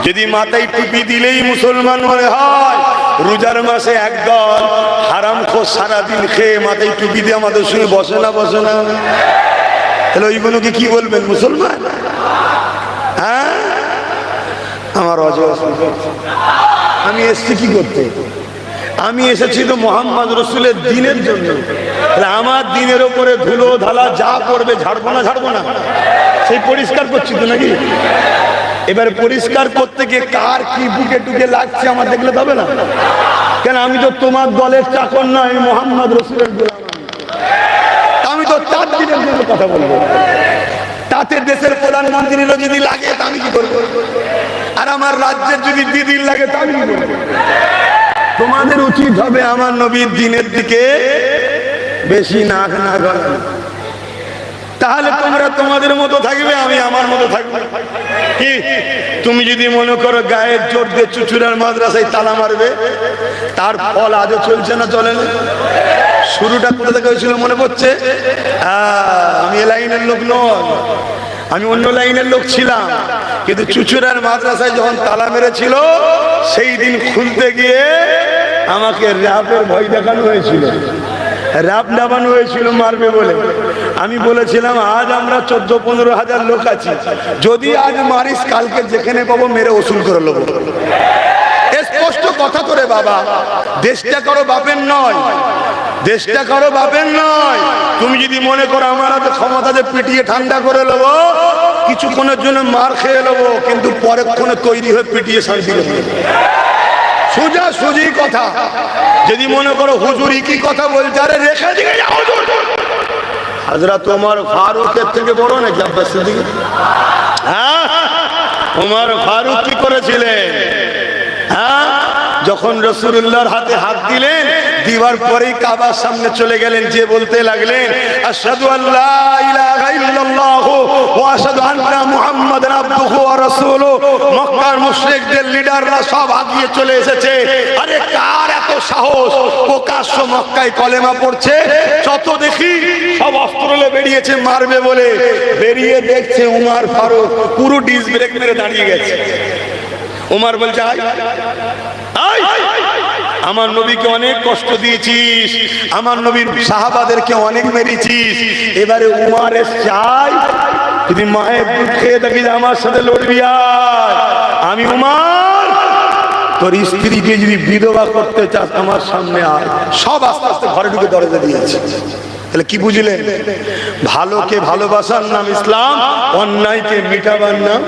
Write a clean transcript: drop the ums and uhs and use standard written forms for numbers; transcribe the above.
যদি মাথায় টুপি দিলেই মুসলমান মনে হয়, রোজার মাসে একদল হারামখোর সারাদিন খেয়ে মাথায় টুপি দিয়ে আমাদের সঙ্গে বসে না তাহলে ওইগুলোকে কি বলবেন, মুসলমান? হ্যাঁ, আমার আমি এসছি কি করতে? আমি এসেছি তো মোহাম্মদ রসুলের দিনের জন্য। আমার দিনের ওপরে ধুলো ধালা যা করবে ঝাড়বো না সেই পরিষ্কার করছি তো নাকি? এবার পরিষ্কার করতে গিয়ে কার কি বুকে টুকে লাগছে আমার দেখলে হবে না কেন? আমি তো তোমার দলের চাকর নয়, মোহাম্মদ রসুলের গোলাম। আমি তো 4 দিনের জন্য কথা বলবো। তাতে দেশের প্রধানমন্ত্রীর যদি লাগে তা আমি কি করবো? আর আমার রাজ্যের যদি দিদির লাগে তা আমি কি করবো? তোমাদের উচিত হবে আমার নবীর দিনের দিকে বেশি নাক না করা। তাহলে তোমরা তোমাদের মতো থাকবে, আমি আমার মতো থাকবো। কি তুমি যদি মনে করো গায়ের জোর দিয়ে চুচুড়ার মাদ্রাসায় তালা মারবে, তার ফল আজও চলছে না, চলে না? শুরুটা কোথা থেকে হয়েছিল মনে পড়ছে? আমি এ লাইনের লোক নয়, আমি অন্য লাইনের লোক ছিলাম, কিন্তু চুচুড়ার মাদ্রাসায় যখন তালা মেরেছিল সেই দিন খুলতে গিয়ে আমাকে র্যাবের ভয় দেখানো হয়েছিল, র্যাব নামানো হয়েছিল মারবে বলে। আমি বলেছিলাম আজ আমরা 14-15 হাজার লোক আছি, যদি আজ মারিস কালকে যেখানে পাবো মেরে ওসুল করে নেবো। স্পষ্ট কথা তো রে বাবা, দেশটা কারো বাপের নয়, দেশটা কারো বাপের নয়। তুমি যদি মনে করো আমার হাতে ক্ষমতা যে পিটিয়ে ঠান্ডা করে নেবো, কিছুক্ষণের জন্য মার খেয়ে নেবো, কিন্তু পরেক্ষণে তৈরি হয়ে পিটিয়ে শান্তি নেবো। সোজা সুজি কথা। যদি মনে করো হুজুরি কি কথা বলছে, আরে রেখে দিকে যাও। হযরত ওমর ফারুকের থেকে বড় নাকি আব্বাস সিদ্দিক? হ্যাঁ, ওমর ফারুক কি করেছিলেন? হ্যাঁ, যখন রাসূলুল্লাহর হাতে হাত দিলেন, দিবার পরেই কাবার সামনে চলে গেলেন, যে বলতে লাগলেন আশহাদু আল্লা ইলাহা ইল্লাল্লাহ ওয়া আশহাদু আন্না মুহাম্মাদান আবদুহু ওয়া রাসূলুহু। মক্কার মুশরিকদের লিডাররা সব আগিয়ে চলে এসেছে। আরে কার এত সাহস, প্রকাশ্য মক্কায় কলেমা পড়ছে, যত দেখি সব অস্ত্র নিয়ে বেরিয়েছে মারবে বলে। বেরিয়ে দেখছে ওমর ফারুক পুরো ডিস ব্রেক মেরে দাঁড়িয়ে গেছে। ওমর বলছে আমার নবীকে অনেক কষ্ট দিয়েছিস, আমার নবীর সাহাবাদেরকে অনেক মেরেছিস, এবারে উমার চাই যদি মায়ের দুধ খেয়ে থাকিস আমার সাথে লড়বি। আমি উমার, তোর স্ত্রীকে যদি বিধবা করতে চাস আমার সামনে আয়। সব আস্তে আস্তে ঘরে ঢুকে দরজা দিয়েছে। তাহলে কি বুঝলেন? ভালোকে ভালোবাসার নাম ইসলাম, অন্যায়কে মিটাবার নাম।